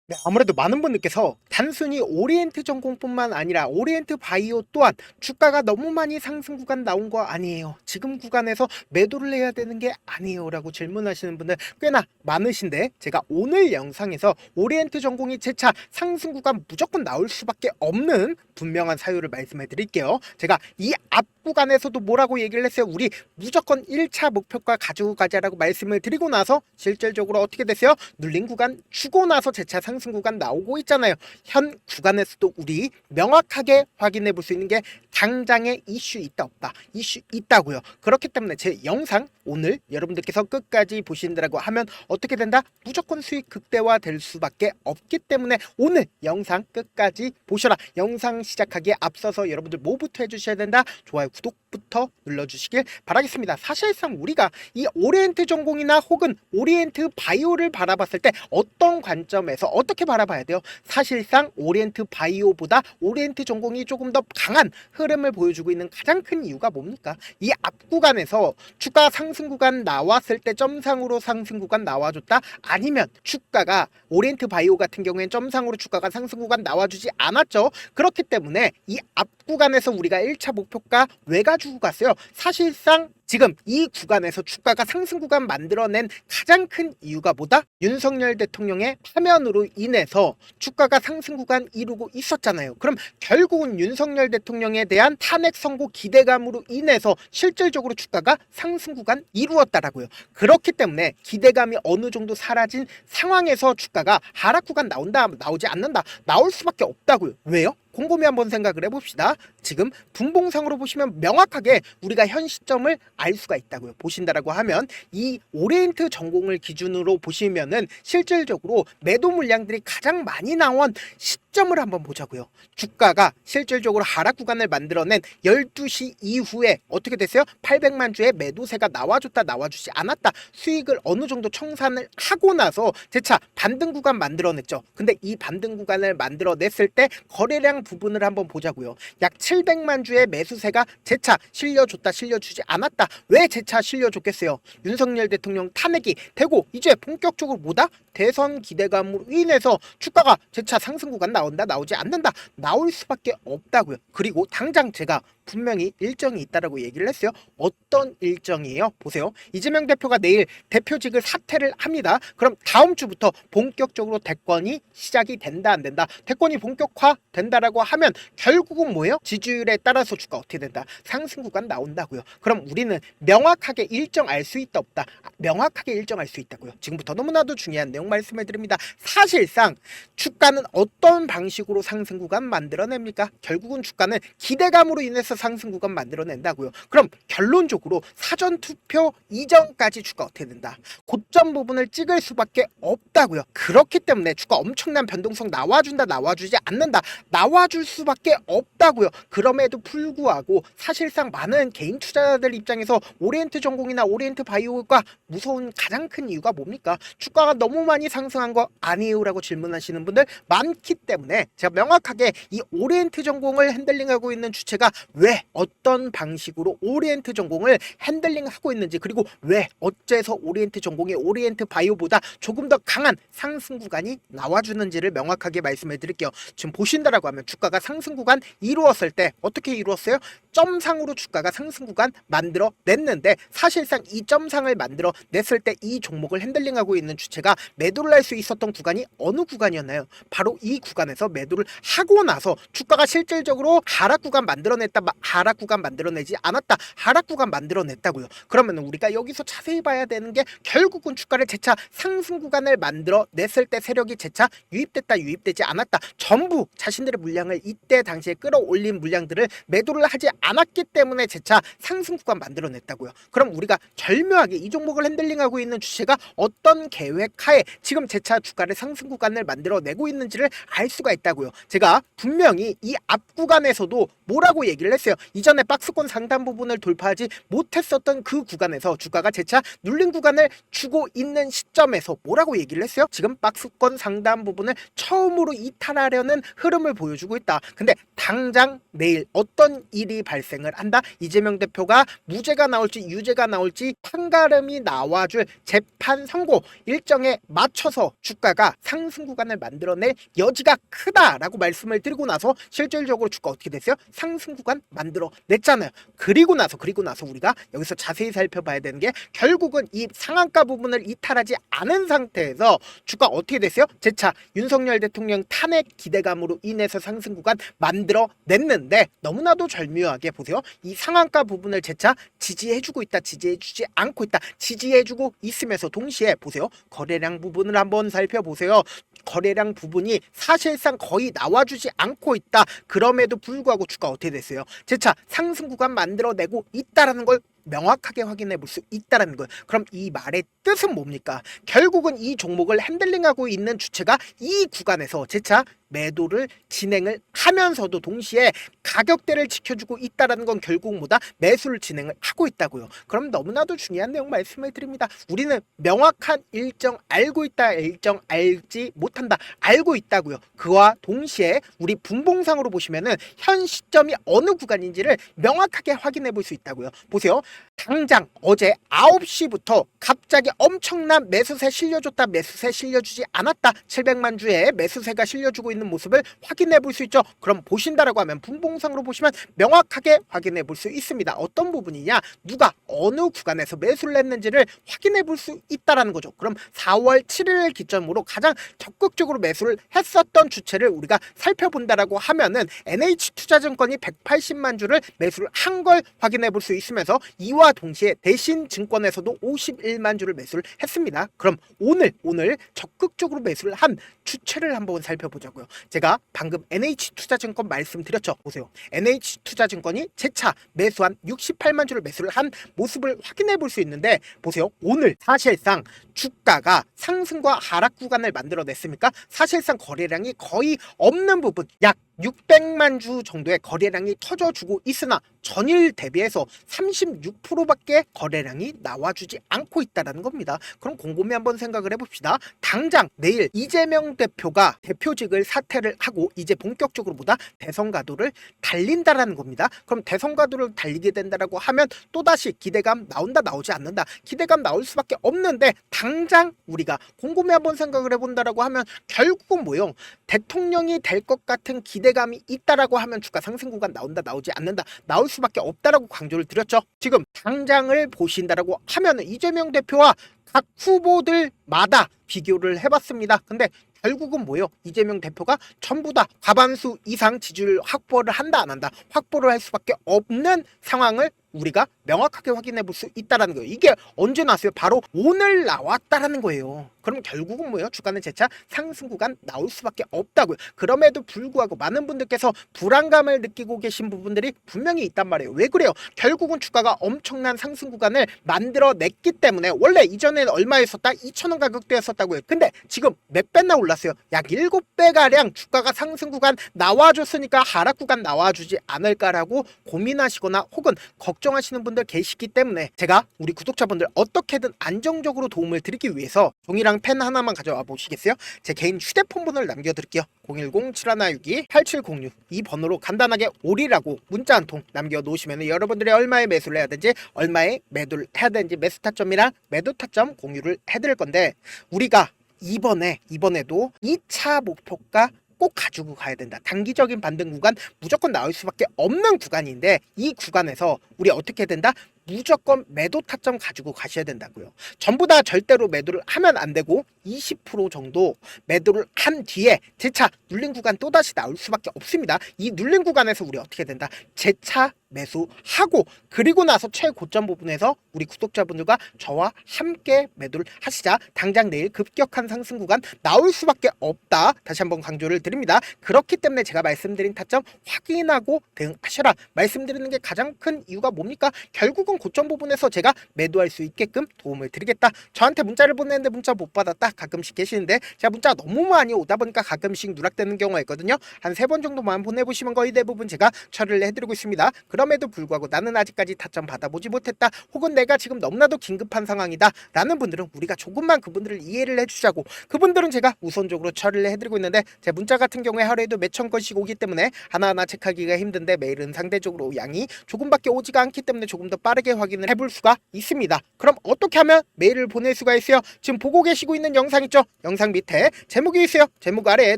네, 아무래도 많은 분들께서 단순히 오리엔트 전공뿐만 아니라 오리엔트 바이오 또한 주가가 너무 많이 상승 구간 나온 거 아니에요, 지금 구간에서 매도를 해야 되는 게 아니에요 라고 질문하시는 분들 꽤나 많으신데, 제가 오늘 영상에서 오리엔트 전공이 재차 상승 구간 무조건 나올 수밖에 없는 분명한 사유를 말씀해 드릴게요. 제가 이 앞 구간에서도 뭐라고 얘기를 했어요? 우리 무조건 1차 목표가 가지고 가자라고 말씀을 드리고 나서 실질적으로 어떻게 됐어요? 눌린 구간 주고 나서 재차 상승 구간 나오고 있잖아요. 현 구간에서도 우리 명확하게 확인해 볼 수 있는 게 당장의 이슈 있다 없다, 이슈 있다고요. 그렇기 때문에 제 영상 오늘 여러분들께서 끝까지 보신다라고 하면 어떻게 된다? 무조건 수익 극대화 될 수밖에 없기 때문에 오늘 영상 끝까지 보셔라. 영상 시작하기에 앞서서 여러분들 뭐부터 해주셔야 된다? 좋아요, 구독부터 눌러주시길 바라겠습니다. 사실상 우리가 이 오리엔트 전공이나 혹은 오리엔트 바이오를 바라봤을 때 어떤 관점에서 어떻게 바라봐야 돼요? 사실상 오리엔트 바이오보다 오리엔트 전공이 조금 더 강한 흐름을 보여주고 있는 가장 큰 이유가 뭡니까? 이 앞 구간에서 주가 상승 구간 나왔을 때 점상으로 상승 구간 나와줬다? 아니면 주가가 오리엔트 바이오 같은 경우에는 점상으로 주가가 상승 구간 나와주지 않았죠. 그렇기 때문에 이 앞 구간에서 우리가 1차 목표가 왜 가지고 갔어요? 사실상 지금 이 구간에서 주가가 상승 구간 만들어낸 가장 큰 이유가 뭐다? 윤석열 대통령의 파면으로 인해서 주가가 상승 구간 이루고 있었잖아요. 그럼 결국은 윤석열 대통령에 대한 탄핵 선고 기대감으로 인해서 실질적으로 주가가 상승 구간 이루었다라고요. 그렇기 때문에 기대감이 어느 정도 사라진 상황에서 주가가 하락 구간 나온다, 나오지 않는다, 나올 수밖에 없다고요. 왜요? 곰곰이 한번 생각을 해봅시다. 지금 분봉상으로 보시면 명확하게 우리가 현 시점을 알 수가 있다고요. 보신다라고 하면 이 오리엔트 전공을 기준으로 보시면은 실질적으로 매도 물량들이 가장 많이 나온 시점을 한번 보자고요. 주가가 실질적으로 하락 구간을 만들어낸 12시 이후에 어떻게 됐어요? 800만 주의 매도세가 나와줬다, 나와주지 않았다, 수익을 어느 정도 청산을 하고 나서 재차 반등 구간 만들어냈죠. 근데 이 반등 구간을 만들어냈을 때 거래량 부분을 한번 보자고요. 약 700만 주의 매수세가 재차 실려줬다, 실려주지 않았다. 왜 재차 실려줬겠어요? 윤석열 대통령 탄핵이 되고 이제 본격적으로 뭐다? 대선 기대감으로 인해서 주가가 재차 상승 구간 나온다, 나오지 않는다, 나올 수밖에 없다고요. 그리고 당장 제가 분명히 일정이 있다라고 얘기를 했어요. 어떤 일정이에요? 보세요. 이재명 대표가 내일 대표직을 사퇴를 합니다. 그럼 다음 주부터 본격적으로 대권이 시작이 된다, 안 된다? 대권이 본격화 된다라고 하면 결국은 뭐예요? 지지율에 따라서 주가 어떻게 된다? 상승 구간 나온다고요. 그럼 우리는 명확하게 일정 알 수 있다 없다? 명확하게 일정 알 수 있다고요. 지금부터 너무나도 중요한 내용 말씀을 드립니다. 사실상 주가는 어떤 방식으로 상승 구간 만들어냅니까? 결국은 주가는 기대감으로 인해서 상승 구간 만들어낸다고요. 그럼 결론적으로 사전투표 이전까지 주가 어떻게 된다? 고점 부분을 찍을 수밖에 없다고요. 그렇기 때문에 주가 엄청난 변동성 나와준다, 나와주지 않는다, 나와줄 수밖에 없다고요. 그럼에도 불구하고 사실상 많은 개인 투자자들 입장에서 오리엔트 전공이나 오리엔트 바이오가 무서운 가장 큰 이유가 뭡니까? 주가가 너무 많이 상승한 거 아니에요? 라고 질문하시는 분들 많기 때문에 제가 명확하게 이 오리엔트 전공을 핸들링하고 있는 주체가 왜 어떤 방식으로 오리엔트 전공을 핸들링하고 있는지, 그리고 왜 어째서 오리엔트 전공이 오리엔트 바이오보다 조금 더 강한 상승 구간이 나와주는지를 명확하게 말씀해 드릴게요. 지금 보신다라고 하면 주가가 상승 구간 이루었을 때 어떻게 이루었어요? 점상으로 주가가 상승 구간 만들어 냈는데, 사실상 이 점상을 만들어 냈을 때 이 종목을 핸들링하고 있는 주체가 매도를 할 수 있었던 구간이 어느 구간이었나요? 바로 이 구간에서 매도를 하고 나서 주가가 실질적으로 하락 구간 만들어냈다, 하락 구간 만들어내지 않았다, 하락 구간 만들어냈다고요. 그러면 우리가 여기서 자세히 봐야 되는 게 결국은 주가를 재차 상승 구간을 만들어냈을 때 세력이 재차 유입됐다, 유입되지 않았다, 전부 자신들의 물량을 이때 당시에 끌어올린 물량들을 매도를 하지 않았기 때문에 재차 상승 구간 만들어냈다고요. 그럼 우리가 절묘하게 이 종목을 핸들링하고 있는 주체가 어떤 계획하에 지금 재차 주가를 상승 구간을 만들어내고 있는지를 알 수가 있다고요. 제가 분명히 이 앞 구간에서도 뭐라고 얘기를 했어요? 이전에 박스권 상단 부분을 돌파하지 못했었던 그 구간에서 주가가 재차 눌린 구간을 주고 있는 시점에서 뭐라고 얘기를 했어요? 지금 박스권 상단 부분을 처음으로 이탈하려는 흐름을 보여주고 지지해주고 있다. 근데 당장 내일 어떤 일이 발생을 한다? 이재명 대표가 무죄가 나올지 유죄가 나올지 판가름이 나와줄 재판 선고 일정에 맞춰서 주가가 상승 구간을 만들어낼 여지가 크다라고 말씀을 드리고 나서 실질적으로 주가 어떻게 됐어요? 상승 구간 만들어냈잖아요. 그리고 나서 우리가 여기서 자세히 살펴봐야 되는 게 결국은 이 상한가 부분을 이탈하지 않은 상태에서 주가 어떻게 됐어요? 재차 윤석열 대통령 탄핵 기대감으로 인해서 상승 구간 만들어냈는데 너무나도 절묘하게 보세요. 이 상한가 부분을 재차 지지해주고 있다, 지지해주지 않고 있다, 지지해주고 있으면서 동시에 보세요. 거래량 부분을 한번 살펴보세요. 거래량 부분이 사실상 거의 나와주지 않고 있다. 그럼에도 불구하고 주가 어떻게 됐어요? 재차 상승 구간 만들어내고 있다라는 걸 명확하게 확인해 볼 수 있다는 거예요. 그럼 이 말의 뜻은 뭡니까? 결국은 이 종목을 핸들링하고 있는 주체가 이 구간에서 재차 매도를 진행을 하면서도 동시에 가격대를 지켜주고 있다는 건 결국 뭐다? 매수를 진행을 하고 있다고요. 그럼 너무나도 중요한 내용 말씀을 드립니다. 우리는 명확한 일정 알고 있다, 일정 알지 못한다, 알고 있다고요. 그와 동시에 우리 분봉상으로 보시면은 현 시점이 어느 구간인지를 명확하게 확인해 볼 수 있다고요. 보세요. 당장 어제 9시부터 갑자기 엄청난 매수세 실려줬다, 매수세 실려주지 않았다, 700만 주의 매수세가 실려주고 있는 모습을 확인해 볼 수 있죠. 그럼 보신다라고 하면 분봉상으로 보시면 명확하게 확인해 볼 수 있습니다. 어떤 부분이냐, 누가 어느 구간에서 매수를 했는지를 확인해 볼 수 있다라는 거죠. 그럼 4월 7일을 기점으로 가장 적극적으로 매수를 했었던 주체를 우리가 살펴본다라고 하면은 NH투자증권이 180만 주를 매수를 한 걸 확인해 볼 수 있으면서 이와 동시에 대신증권에서도 51만 주를 매수를 했습니다. 그럼 오늘 적극적으로 매수를 한 주체를 한번 살펴보자고요. 제가 방금 NH투자증권 말씀드렸죠. 보세요. NH투자증권이 재차 매수한 68만 주를 매수를 한 모습을 확인해 볼 수 있는데 보세요. 오늘 사실상 주가가 상승과 하락 구간을 만들어냈습니까? 사실상 거래량이 거의 없는 부분, 약 600만 주 정도의 거래량이 터져주고 있으나 전일 대비해서 36%밖에 거래량이 나와주지 않고 있다는 겁니다. 그럼 곰곰이 한번 생각을 해봅시다. 당장 내일 이재명 대표가 대표직을 사퇴를 하고 이제 본격적으로 대선 가도를 달린다라는 겁니다. 그럼 대선 가도를 달리게 된다라고 하면 또다시 기대감 나온다, 나오지 않는다? 기대감 나올 수밖에 없는데 당장 우리가 곰곰이 한번 생각을 해본다라고 하면 결국은 뭐요? 대통령이 될 것 같은 기대감이 있다라고 하면 주가 상승 구간 나온다, 나오지 않는다? 나올 수밖에 없다라고 강조를 드렸죠. 지금 당장을 보신다라고 하면 이재명 대표와 각 후보들마다 비교를 해봤습니다. 근데 결국은 뭐예요? 이재명 대표가 전부 다 과반수 이상 지지율 확보를 한다, 안 한다? 확보를 할 수밖에 없는 상황을 우리가 명확하게 확인해 볼 수 있다는 거예요. 이게 언제 나왔어요? 바로 오늘 나왔다라는 거예요. 그럼 결국은 뭐예요? 주가는 재차 상승 구간 나올 수밖에 없다고요. 그럼에도 불구하고 많은 분들께서 불안감을 느끼고 계신 부분들이 분명히 있단 말이에요. 왜 그래요? 결국은 주가가 엄청난 상승 구간을 만들어냈기 때문에 원래 이전에는 얼마였었다? 2,000원 가격대였었다고요. 근데 지금 몇 배나 올랐어요? 약 7배가량 주가가 상승 구간 나와줬으니까 하락 구간 나와주지 않을까라고 고민하시거나 혹은 걱정하시는 분들 계시기 때문에 제가 우리 구독자분들 어떻게든 안정적으로 도움을 드리기 위해서 종이랑 펜 하나만 가져와 보시겠어요? 제 개인 휴대폰 번호를 남겨드릴게요. 010-7162-8706 이 번호로 간단하게 올이라고 문자 한 통 남겨놓으시면 여러분들이 얼마에 매수를 해야 되는지, 얼마에 매도를 해야 되는지 매수 타점이랑 매도 타점 공유를 해드릴 건데, 우리가 이번에도 2차 목표가 꼭 가지고 가야 된다. 단기적인 반등 구간 무조건 나올 수밖에 없는 구간인데 이 구간에서 우리 어떻게 된다? 무조건 매도 타점 가지고 가셔야 된다고요. 전부 다 절대로 매도를 하면 안 되고 20% 정도 매도를 한 뒤에 재차 눌린 구간 또다시 나올 수밖에 없습니다. 이 눌린 구간에서 우리 어떻게 된다? 재차 매수하고 그리고 나서 최고점 부분에서 우리 구독자분들과 저와 함께 매도를 하시자 당장 내일 급격한 상승 구간 나올 수밖에 없다. 다시 한번 강조를 드립니다. 그렇기 때문에 제가 말씀드린 타점 확인하고 대응하셔라 말씀드리는 게 가장 큰 이유가 뭡니까? 결국은 지금 고점 부분에서 제가 매도할 수 있게끔 도움을 드리겠다. 저한테 문자를 보냈는데 문자 못 받았다 가끔씩 계시는데 제가 문자가 너무 많이 오다 보니까 가끔씩 누락되는 경우가 있거든요. 한 3번 정도만 보내보시면 거의 대부분 제가 처리를 해드리고 있습니다. 그럼에도 불구하고 나는 아직까지 타점 받아보지 못했다, 혹은 내가 지금 너무나도 긴급한 상황이다 라는 분들은 우리가 조금만 그분들을 이해를 해주자고, 그분들은 제가 우선적으로 처리를 해드리고 있는데, 제 문자 같은 경우에 하루에도 몇천 건씩 오기 때문에 하나하나 체크하기가 힘든데 메일은 상대적으로 양이 조금밖에 오지가 않기 때문에 조금 더 빠르게 확인을 해볼 수가 있습니다. 그럼 어떻게 하면 메일을 보낼 수가 있어요? 지금 보고 계시고 있는 영상 있죠? 영상 밑에 제목이 있어요. 제목 아래에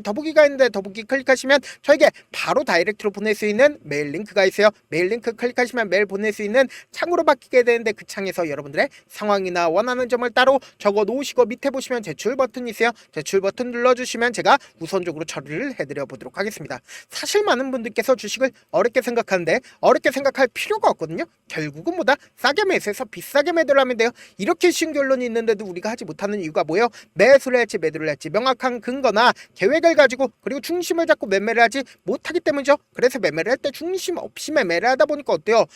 더보기가 있는데 더보기 클릭하시면 저에게 바로 다이렉트로 보낼 수 있는 메일 링크가 있어요. 메일 링크 클릭하시면 메일 보낼 수 있는 창으로 바뀌게 되는데, 그 창에서 여러분들의 상황이나 원하는 점을 따로 적어 놓으시고 밑에 보시면 제출 버튼이 있어요. 제출 버튼 눌러주시면 제가 우선적으로 처리를 해드려 보도록 하겠습니다. 사실 많은 분들께서 주식을 어렵게 생각하는데 어렵게 생각할 필요가 없거든요. 결국은 뭐다? 싸게 매수해서 비싸게 매도를 하면 돼요. 이렇게 쉬운 결론이 있는데도 우리가 하지 못하는 이유가 뭐예요? 매수를 할지 매도를 할지 명확한 근거나 계획을 가지고, 그리고 중심을 잡고 매매를 하지 못하기 때문이죠. 그래서 매매를 할 때 중심 없이 매매를 하다 보니까 어때요?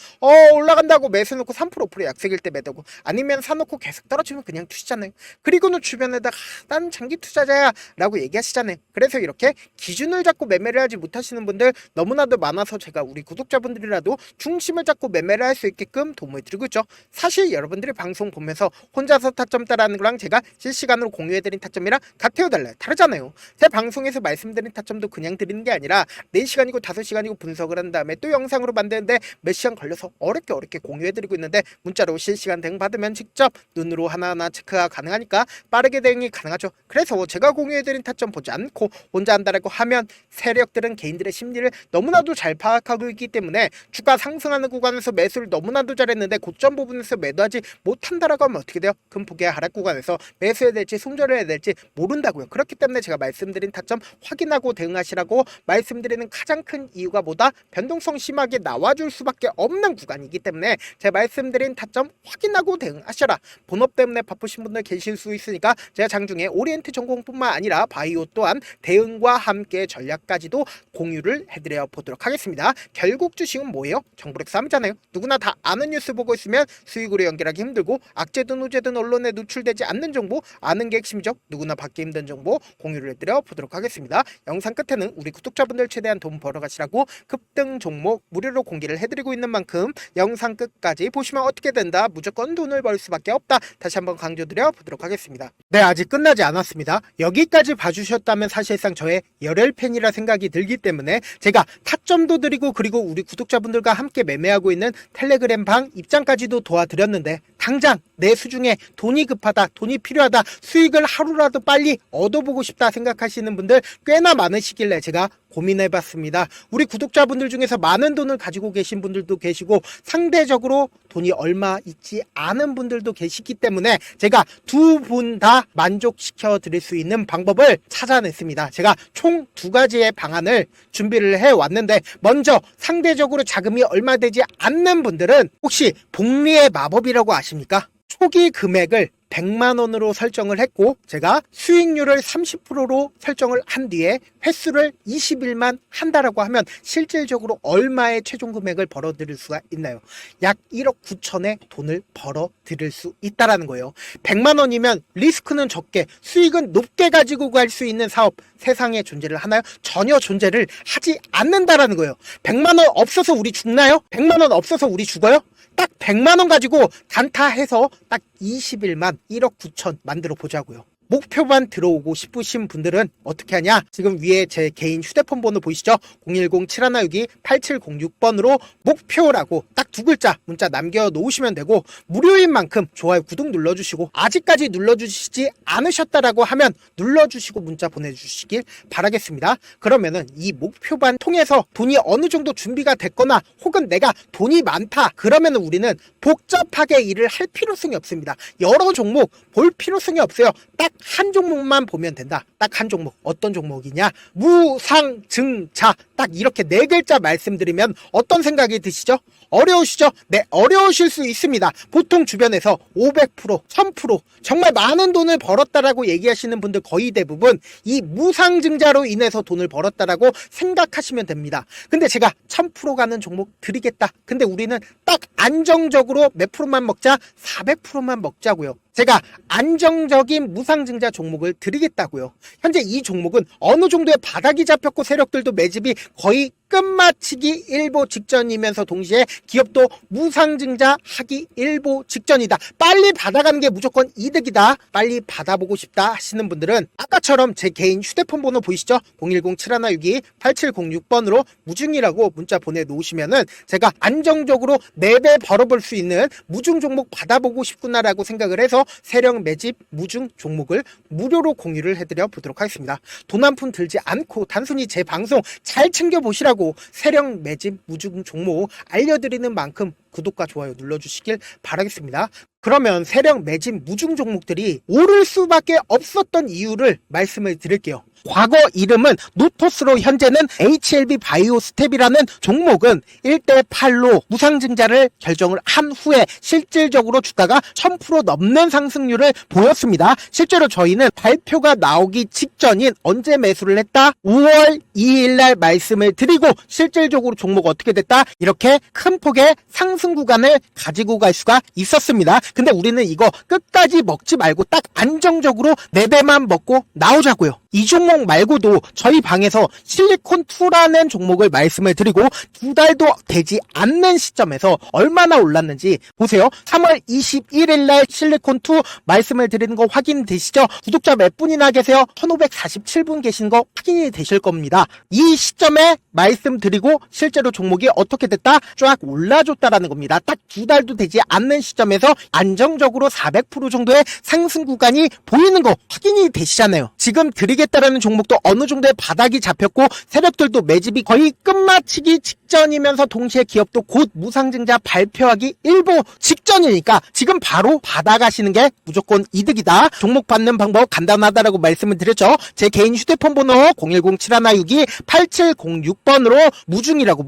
올라간다고 매수 놓고 3% 5% 약세일 때 매도고, 아니면 사놓고 계속 떨어지면 그냥 투시잖아요. 그리고는 주변에다가 난 장기 투자자야 라고 얘기하시잖아요. 그래서 이렇게 기준을 잡고 매매를 하지 못하시는 분들 너무나도 많아서 제가 우리 구독자분들이라도 중심을 잡고 매매를 할 수 있게끔 도움을 드리고 있죠. 사실 여러분들이 방송 보면서 혼자서 타점 따라하는 거랑 제가 실시간으로 공유해드린 타점이랑 같아요 달라요? 다르잖아요. 제 방송에서 말씀드린 타점도 그냥 드리는 게 아니라 4시간이고 5시간이고 분석을 한 다음에 또 영상으로 만드는데 몇 시간 걸려서 어렵게 공유해드리고 있는데, 문자로 실시간 대응 받으면 직접 눈으로 하나하나 체크가 가능하니까 빠르게 대응이 가능하죠. 그래서 제가 공유해드린 타점 보지 않고 혼자 한다라고 하면 세력들은 개인들의 심리를 너무나도 잘 파악하고 있기 때문에 주가 상승하는 구간에서 매수를 너무나도 잘했는데 고점 부분에서 매도하지 못한다라고 하면 어떻게 돼요? 금폭의 하락 구간에서 매수해야 될지 손절을 해야 될지 모른다고요. 그렇기 때문에 제가 말씀드린 타점 확인하고 대응하시라고 말씀드리는 가장 큰 이유가 뭐다? 변동성 심하게 나와줄 수밖에 없는 구간이기 때문에 제가 말씀드린 타점 확인하고 대응하셔라. 본업 때문에 바쁘신 분들 계실 수 있으니까 제가 장중에 오리엔트 전공뿐만 아니라 바이오 또한 대응과 함께 전략까지도 공유를 해드려 보도록 하겠습니다. 결국 주식은 뭐예요? 정보력 싸움이잖아요. 누구나 다 아는 뉴스 보고 있으면 수익으로 연결하기 힘들고, 악재든 호재든 언론에 노출되지 않는 정보 아는 게 핵심이죠. 누구나 받기 힘든 정보 공유를 해드려 보도록 하겠습니다. 영상 끝에는 우리 구독자분들 최대한 돈 벌어가시라고 급등 종목 무료로 공개를 해드리고 있는 만큼 영상 끝까지 보시면 어떻게 된다? 무조건 돈을 벌 수밖에 없다. 다시 한번 강조드려 보도록 하겠습니다. 네, 아직 끝나지 않았습니다. 여기까지 봐주셨다면 사실상 저의 열혈 팬이라 생각이 들기 때문에 제가 타점도 드리고, 그리고 우리 구독자분들과 함께 매매하고 있는 텔레그램 방 입장까지도 도와드렸는데, 당장 내 수중에 돈이 급하다, 돈이 필요하다, 수익을 하루라도 빨리 얻어보고 싶다 생각하시는 분들 꽤나 많으시길래 제가 고민해봤습니다. 우리 구독자분들 중에서 많은 돈을 가지고 계신 분들도 계시고 상대적으로 돈이 얼마 있지 않은 분들도 계시기 때문에 제가 두 분 다 만족시켜 드릴 수 있는 방법을 찾아냈습니다. 제가 총 2가지의 방안을 준비를 해왔는데, 먼저 상대적으로 자금이 얼마 되지 않는 분들은 혹시 복리의 마법이라고 아십니까? 초기 금액을 100만원으로 설정을 했고, 제가 수익률을 30%로 설정을 한 뒤에 횟수를 20일만 한다라고 하면 실질적으로 얼마의 최종 금액을 벌어들일 수가 있나요? 약 1억 9천의 돈을 벌어들일 수 있다라는 거예요. 100만원이면 리스크는 적게 수익은 높게 가지고 갈 수 있는 사업 세상에 존재를 하나요? 전혀 존재를 하지 않는다라는 거예요. 100만원 없어서 우리 죽나요? 100만원 없어서 우리 죽어요? 딱 100만원 가지고 단타해서 딱 20일만 1억 9천 만들어 보자고요. 목표만 들어오고 싶으신 분들은 어떻게 하냐? 지금 위에 제 개인 휴대폰 번호 보이시죠? 010-7162-8706번으로 목표라고 딱 2글자 문자 남겨놓으시면 되고, 무료인 만큼 좋아요 구독 눌러주시고, 아직까지 눌러주시지 않으셨다라고 하면 눌러주시고 문자 보내주시길 바라겠습니다. 그러면은 이 목표반 통해서 돈이 어느 정도 준비가 됐거나, 혹은 내가 돈이 많다 그러면은 우리는 복잡하게 일을 할 필요성이 없습니다. 여러 종목 볼 필요성이 없어요. 딱 한 종목만 보면 된다. 딱 한 종목. 어떤 종목이냐? 무상증자. 딱 이렇게 네 글자 말씀드리면 어떤 생각이 드시죠? 어려우시죠? 네, 어려우실 수 있습니다. 보통 주변에서 500%, 1000% 정말 많은 돈을 벌었다라고 얘기하시는 분들 거의 대부분 이 무상증자로 인해서 돈을 벌었다라고 생각하시면 됩니다. 근데 제가 1000% 가는 종목 드리겠다. 근데 우리는 딱 안정적으로 몇 프로만 먹자? 400%만 먹자고요. 제가 안정적인 무상증자 종목을 드리겠다고요. 현재 이 종목은 어느 정도의 바닥이 잡혔고 세력들도 매집이 거의 끝마치기 일보 직전이면서 동시에 기업도 무상증자 하기 일보 직전이다. 빨리 받아가는 게 무조건 이득이다. 빨리 받아보고 싶다 하시는 분들은 아까처럼 제 개인 휴대폰 번호 보이시죠? 010-7162-8706번으로 무중이라고 문자 보내놓으시면은 제가 안정적으로 4배 벌어볼 수 있는 무중 종목 받아보고 싶구나라고 생각을 해서 세력 매집 무중 종목을 무료로 공유를 해드려 보도록 하겠습니다. 돈 한 푼 들지 않고 단순히 제 방송 잘 챙겨보시라고 세력 매집 무중 종목 알려드리는 만큼 구독과 좋아요 눌러주시길 바라겠습니다. 그러면 세력 매집 무중 종목들이 오를 수밖에 없었던 이유를 말씀을 드릴게요. 과거 이름은 노토스로 현재는 HLB 바이오스텝이라는 종목은 1대8로 무상증자를 결정을 한 후에 실질적으로 주가가 1000% 넘는 상승률을 보였습니다. 실제로 저희는 발표가 나오기 직전인 언제 매수를 했다? 5월 2일 날 말씀을 드리고 실질적으로 종목 어떻게 됐다? 이렇게 큰 폭의 상승 구간을 가지고 갈 수가 있었습니다. 근데 우리는 이거 끝까지 먹지 말고 딱 안정적으로 4배만 먹고 나오자고요. 이 종목 말고도 저희 방에서 실리콘2라는 종목을 말씀을 드리고 2달도 되지 않는 시점에서 얼마나 올랐는지 보세요. 3월 21일 날 실리콘2 말씀을 드리는 거 확인되시죠? 구독자 몇 분이나 계세요? 1547분 계신 거 확인이 되실 겁니다. 이 시점에 말씀드리고 실제로 종목이 어떻게 됐다? 쫙 올라줬다라는 겁니다. 딱 2달도 되지 않는 시점에서 안정적으로 400% 정도의 상승 구간이 보이는 거 확인이 되시잖아요. 지금 드리겠다라는 종목도 어느 정도의 바닥이 잡혔고 세력들도 매집이 거의 끝마치기 직전이면서 동시에 기업도 곧 무상증자 발표하기 일보 직전이니까 지금 바로 받아가시는 게 무조건 이득이다. 종목 받는 방법 간단하다라고 말씀을 드렸죠. 제 개인 휴대폰 번호 010-7162-8706번으로 무중이라고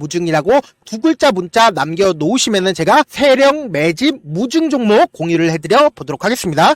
2글자 문자 남겨놓으시면은 제가 세력 매집 무중 종목 공유를 해드려 보도록 하겠습니다.